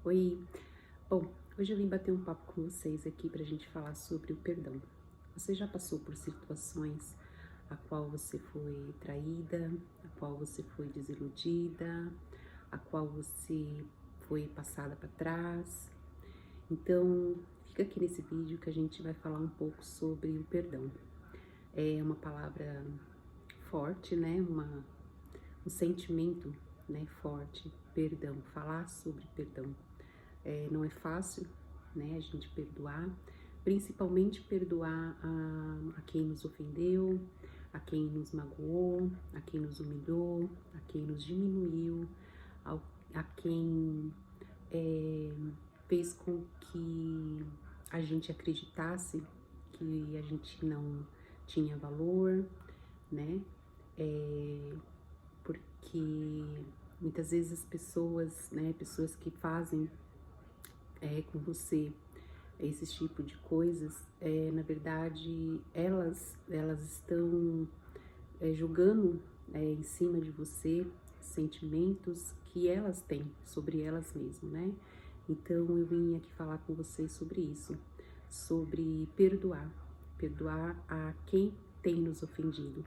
Oi! Bom, hoje eu vim bater um papo com vocês aqui pra gente falar sobre o perdão. Você já passou por situações a qual você foi traída, a qual você foi desiludida, a qual você foi passada para trás? Então, fica aqui nesse vídeo que a gente vai falar um pouco sobre o perdão. É uma palavra forte, né? Um sentimento, né, forte, perdão, falar sobre perdão. Não é fácil, né, a gente perdoar, principalmente perdoar a quem nos ofendeu, a quem nos magoou, a quem nos humilhou, a quem nos diminuiu, a quem fez com que a gente acreditasse que a gente não tinha valor, né? Porque muitas vezes as pessoas, né, pessoas que fazem com você esse tipo de coisas, na verdade, elas estão julgando em cima de você sentimentos que elas têm sobre elas mesmas, né? Então eu vim aqui falar com vocês sobre isso, sobre perdoar a quem tem nos ofendido.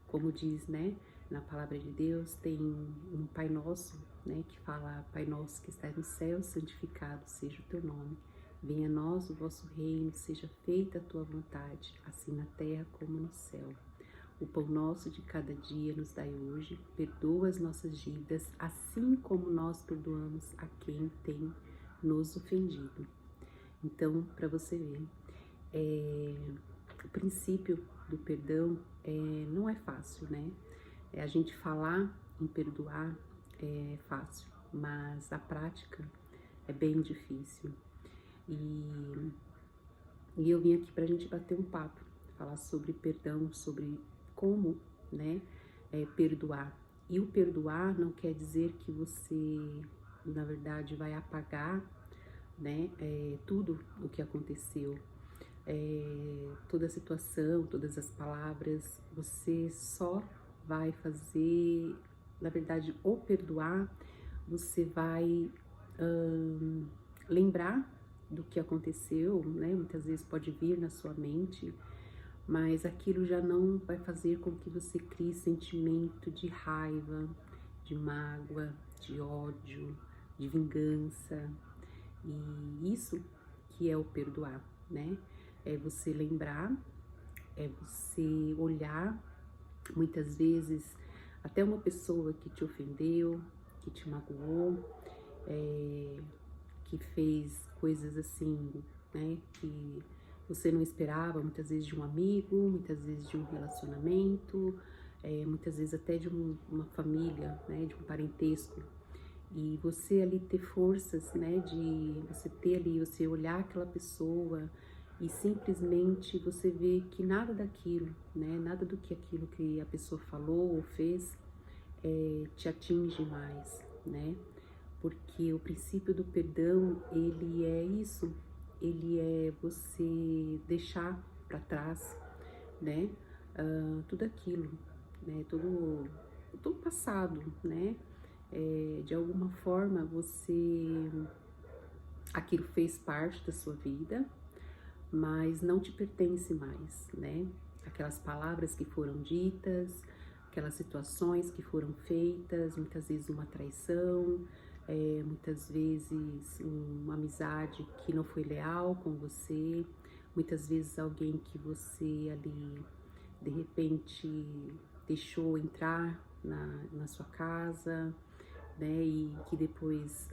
Como diz, né, na palavra de Deus, tem um Pai Nosso, né, que fala: Pai Nosso que está no céu, santificado seja o teu nome. Venha a nós o vosso reino, seja feita a tua vontade, assim na terra como no céu. O pão nosso de cada dia nos dai hoje, perdoa as nossas dívidas, assim como nós perdoamos a quem tem nos ofendido. Então, para você ver, o princípio do perdão não é fácil, né? A gente falar em perdoar é fácil, mas a prática é bem difícil. E eu vim aqui pra gente bater um papo, falar sobre perdão, sobre como, né, perdoar. E o perdoar não quer dizer que você, na verdade, vai apagar, né, tudo o que aconteceu, toda a situação, todas as palavras. Você só vai fazer, na verdade, o perdoar, você vai lembrar do que aconteceu, né? Muitas vezes pode vir na sua mente, mas aquilo já não vai fazer com que você crie sentimento de raiva, de mágoa, de ódio, de vingança. E isso que é o perdoar, né? É você lembrar, é você olhar, muitas vezes, até uma pessoa que te ofendeu, que te magoou, que fez coisas assim, né, que você não esperava, muitas vezes de um amigo, muitas vezes de um relacionamento, muitas vezes até de uma família, né, de um parentesco. E você ali ter forças, né, de você ter ali, você olhar aquela pessoa e simplesmente você ver que nada daquilo, né, nada do que aquilo que a pessoa falou ou fez te atinge mais, né? Porque o princípio do perdão, ele é isso, ele é você deixar para trás, né, tudo aquilo, né, todo passado, né, de alguma forma aquilo fez parte da sua vida, mas não te pertence mais, né, aquelas palavras que foram ditas, aquelas situações que foram feitas, muitas vezes uma traição, muitas vezes uma amizade que não foi leal com você, muitas vezes alguém que você ali, de repente, deixou entrar na sua casa, né, e que depois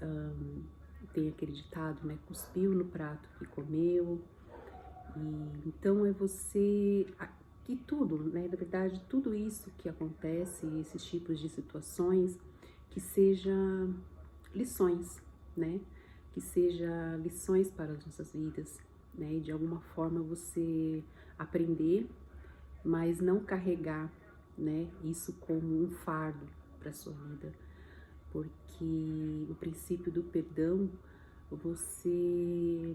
tem aquele ditado, né, cuspiu no prato que comeu. E então é você que tudo, né, na verdade, tudo isso que acontece, esses tipos de situações, que seja lições, né, que seja lições para as nossas vidas, né, e de alguma forma você aprender, mas não carregar, né, isso como um fardo para sua vida, porque o princípio do perdão, você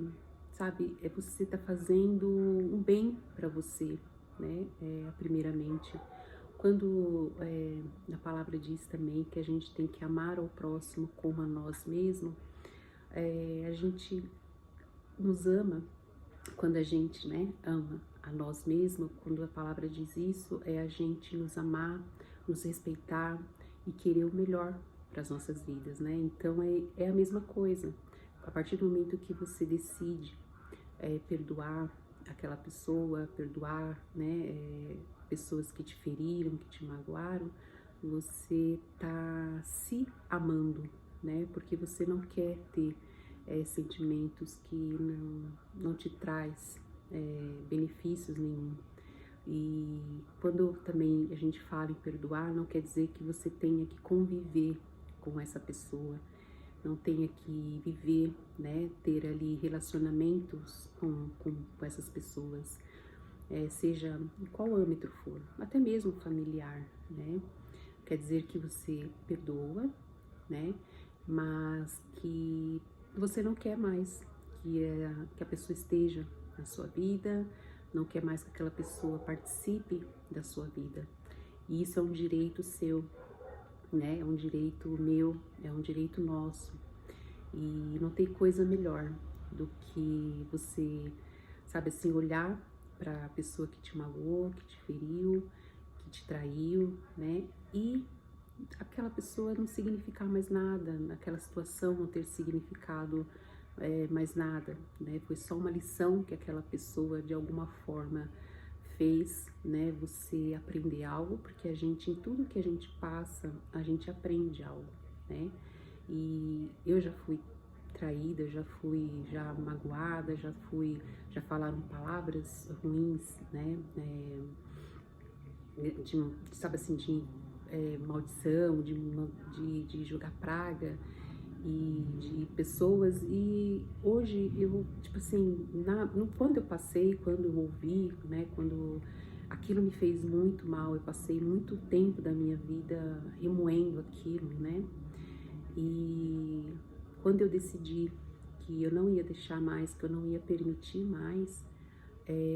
sabe, você tá fazendo um bem para você, né, primeiramente. Quando a palavra diz também que a gente tem que amar ao próximo como a nós mesmos, A gente nos ama quando a gente, né, ama a nós mesmos. Quando a palavra diz isso, é a gente nos amar, nos respeitar e querer o melhor para as nossas vidas, né? Então é a mesma coisa. A partir do momento que você decide perdoar aquela pessoa, perdoar, né, pessoas que te feriram, que te magoaram, você tá se amando, né? Porque você não quer ter sentimentos que não te traz benefícios nenhum. E quando também a gente fala em perdoar, não quer dizer que você tenha que conviver com essa pessoa, não tenha que viver, né, ter ali relacionamentos com essas pessoas, seja em qual âmbito for, até mesmo familiar, né? Quer dizer que você perdoa, né, mas que você não quer mais que a pessoa esteja na sua vida, não quer mais que aquela pessoa participe da sua vida. E isso é um direito seu, né? É um direito meu, é um direito nosso. E não tem coisa melhor do que você, sabe assim, olhar para a pessoa que te magoou, que te feriu, que te traiu, né? E aquela pessoa não significar mais nada, naquela situação não ter significado mais nada, né? Foi só uma lição que aquela pessoa de alguma forma fez, né? Você aprender algo, porque a gente, em tudo que a gente passa, a gente aprende algo, né? E eu já fui traída, já fui magoada, já falaram palavras ruins, né? Sabe assim, de maldição, de jogar praga e de pessoas. E hoje eu, tipo assim, quando eu passei, quando eu ouvi, né, quando aquilo me fez muito mal, eu passei muito tempo da minha vida remoendo aquilo, né? E quando eu decidi que eu não ia deixar mais, que eu não ia permitir mais,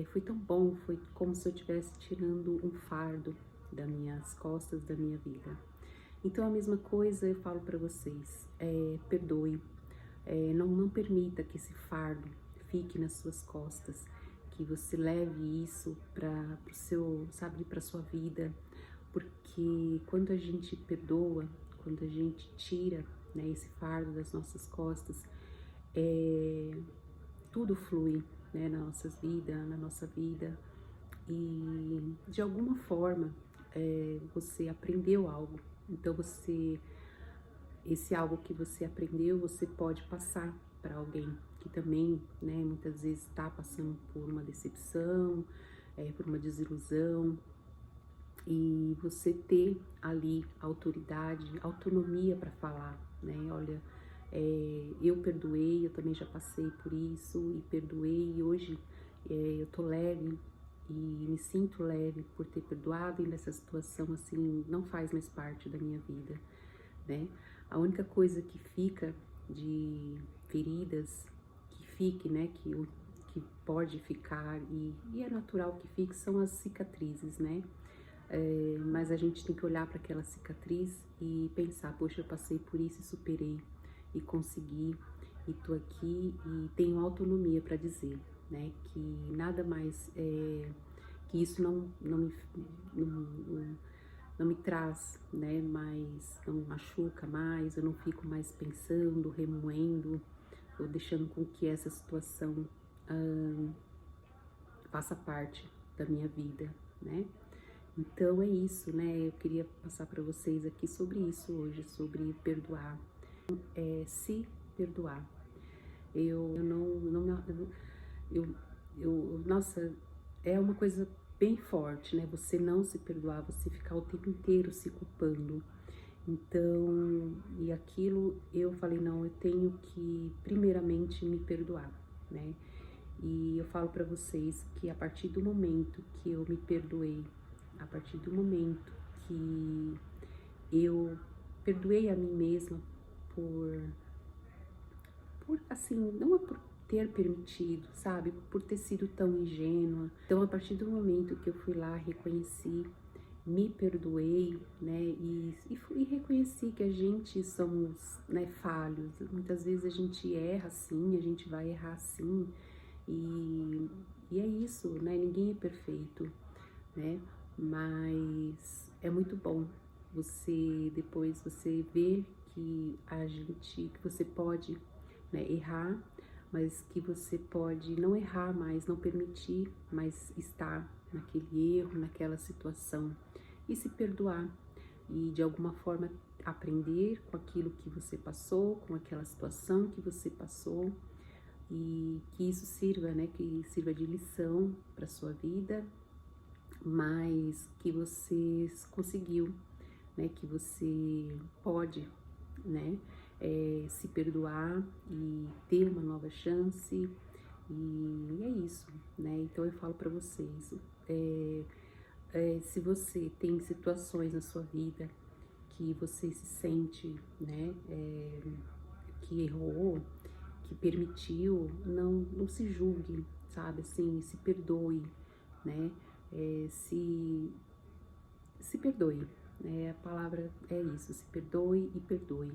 foi tão bom, foi como se eu estivesse tirando um fardo das minhas costas, da minha vida. Então a mesma coisa eu falo para vocês, perdoe, não permita que esse fardo fique nas suas costas, que você leve isso para o seu, sabe, para sua vida, porque quando a gente perdoa, quando a gente tira, né, esse fardo das nossas costas, tudo flui, né, na nossa vida, e de alguma forma você aprendeu algo. Então esse algo que você aprendeu, você pode passar para alguém que também, né, muitas vezes está passando por uma decepção, por uma desilusão, e você ter ali autoridade, autonomia para falar, né? Olha, eu perdoei, eu também já passei por isso e perdoei, e hoje eu tô leve e me sinto leve por ter perdoado, e nessa situação assim não faz mais parte da minha vida, né? A única coisa que fica de feridas, que fique, né, que pode ficar e é natural que fique, são as cicatrizes, né? Mas a gente tem que olhar para aquela cicatriz e pensar, poxa, eu passei por isso e superei, e consegui, e tô aqui e tenho autonomia para dizer, né, que nada mais, que isso não me traz, né, mais, não me machuca mais, eu não fico mais pensando, remoendo, ou deixando com que essa situação faça parte da minha vida, né? Então é isso, né? Eu queria passar para vocês aqui sobre isso hoje, sobre perdoar, se perdoar. Nossa, é uma coisa bem forte, né? Você não se perdoar, você ficar o tempo inteiro se culpando. Então, e aquilo eu falei, não, eu tenho que primeiramente me perdoar, né? E eu falo para vocês que a partir do momento que eu me perdoei, a partir do momento que eu perdoei a mim mesma por assim, não é por ter permitido, sabe, por ter sido tão ingênua. Então, a partir do momento que eu fui lá, reconheci me perdoei, né, e reconheci que a gente somos, né, falhos. Muitas vezes a gente erra sim, a gente vai errar sim, e, e é isso, né, ninguém é perfeito, né, mas é muito bom você, depois você ver que que você pode, né, errar, mas que você pode não errar mais, não permitir mais estar naquele erro, naquela situação, e se perdoar e de alguma forma aprender com aquilo que você passou, com aquela situação que você passou, e que isso sirva, né, que sirva de lição para sua vida, mas que você conseguiu, né, que você pode, né, se perdoar e ter uma nova chance, e é isso, né? Então eu falo para vocês, se você tem situações na sua vida que você se sente, né, que errou, que permitiu, não se julgue, sabe, assim, se perdoe, né, se perdoe, né, a palavra é isso, se perdoe e perdoe.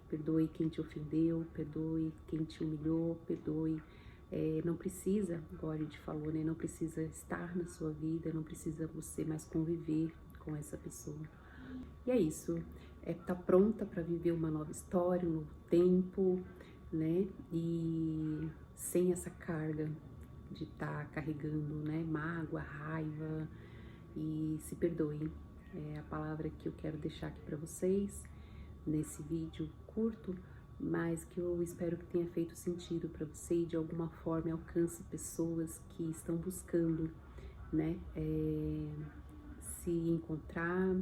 Perdoe quem te ofendeu, perdoe quem te humilhou, perdoe. Não precisa, igual a gente falou, né? Não precisa estar na sua vida, não precisa você mais conviver com essa pessoa. E é isso. Tá pronta para viver uma nova história, um novo tempo, né? E sem essa carga de estar carregando, né? Mágoa, raiva, e se perdoe. É a palavra que eu quero deixar aqui para vocês nesse vídeo curto, mas que eu espero que tenha feito sentido para você e de alguma forma alcance pessoas que estão buscando, né, se encontrar,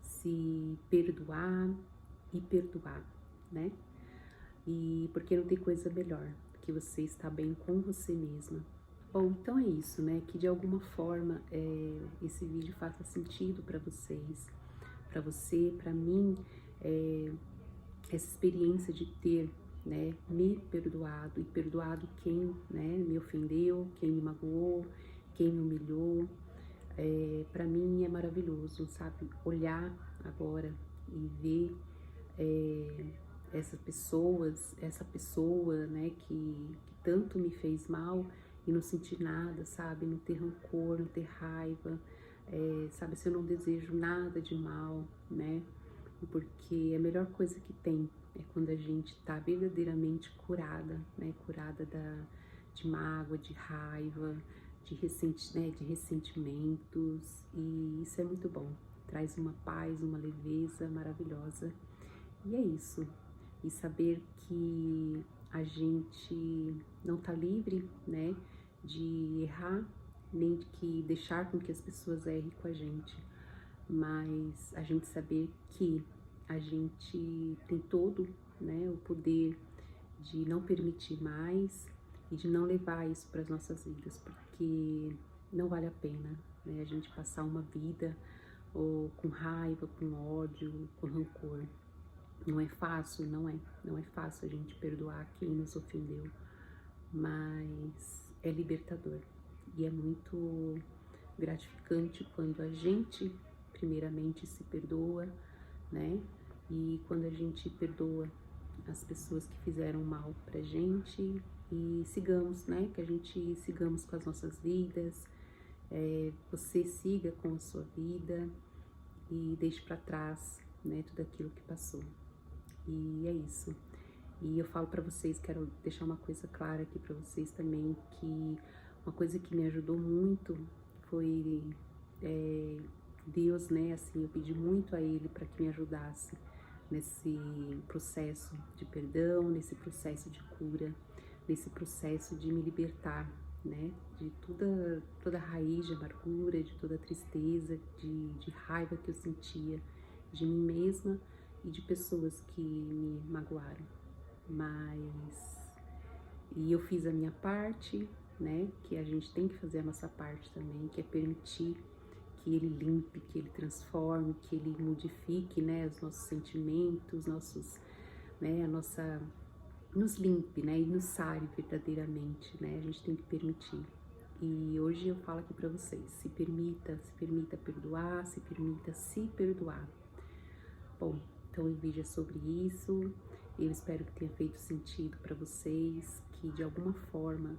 se perdoar e perdoar, né? E porque não tem coisa melhor que você estar bem com você mesma. Bom, então é isso, né? Que de alguma forma esse vídeo faça sentido para vocês, para você, para mim, essa experiência de ter, né, me perdoado e perdoado quem, né, me ofendeu, quem me magoou, quem me humilhou, para mim é maravilhoso, sabe? Olhar agora e ver essa pessoa, né, que tanto me fez mal e não sentir nada, sabe? Não ter rancor, não ter raiva, sabe? Se eu não desejo nada de mal, né? Porque a melhor coisa que tem é quando a gente tá verdadeiramente curada, né? Curada de mágoa, de raiva, de ressentimentos, e isso é muito bom. Traz uma paz, uma leveza maravilhosa. E é isso. E saber que a gente não tá livre, né, de errar, nem de que deixar com que as pessoas errem com a gente, mas a gente saber que a gente tem todo, né, o poder de não permitir mais e de não levar isso para as nossas vidas, porque não vale a pena, né, a gente passar uma vida ou com raiva, com ódio, com rancor. Não é fácil, não é fácil a gente perdoar quem nos ofendeu, mas é libertador e é muito gratificante quando a gente primeiramente se perdoa, né? E quando a gente perdoa as pessoas que fizeram mal pra gente e sigamos, né? Que a gente sigamos com as nossas vidas, você siga com a sua vida e deixe para trás, né? Tudo aquilo que passou. E é isso. E eu falo para vocês, quero deixar uma coisa clara aqui para vocês também, que uma coisa que me ajudou muito foi Deus, né? Assim, eu pedi muito a Ele para que me ajudasse nesse processo de perdão, nesse processo de cura, nesse processo de me libertar, né? De toda a raiz de amargura, de toda a tristeza, de raiva que eu sentia de mim mesma e de pessoas que me magoaram. E eu fiz a minha parte, né? Que a gente tem que fazer a nossa parte também, que é permitir que Ele limpe, que Ele transforme, que Ele modifique, né? Os nossos sentimentos, né? Nos limpe, né? E nos sare verdadeiramente, né? A gente tem que permitir. E hoje eu falo aqui para vocês, se permita perdoar, se permita se perdoar. Bom, então o vídeo é sobre isso. Eu espero que tenha feito sentido para vocês, que de alguma forma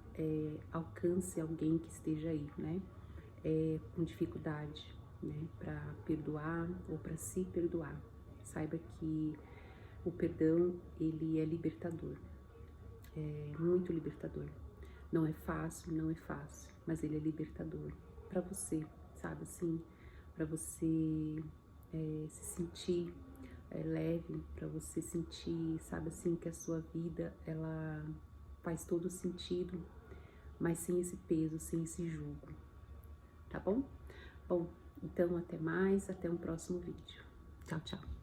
alcance alguém que esteja aí, né, com dificuldade, né, para perdoar ou para se perdoar. Saiba que o perdão, ele é libertador, é muito libertador. Não é fácil, mas ele é libertador para você, sabe assim, para você se sentir leve, para você sentir, sabe assim, que a sua vida ela faz todo sentido, mas sem esse peso, sem esse jugo, tá bom? Bom, então até mais, até um próximo vídeo. Tchau, tchau.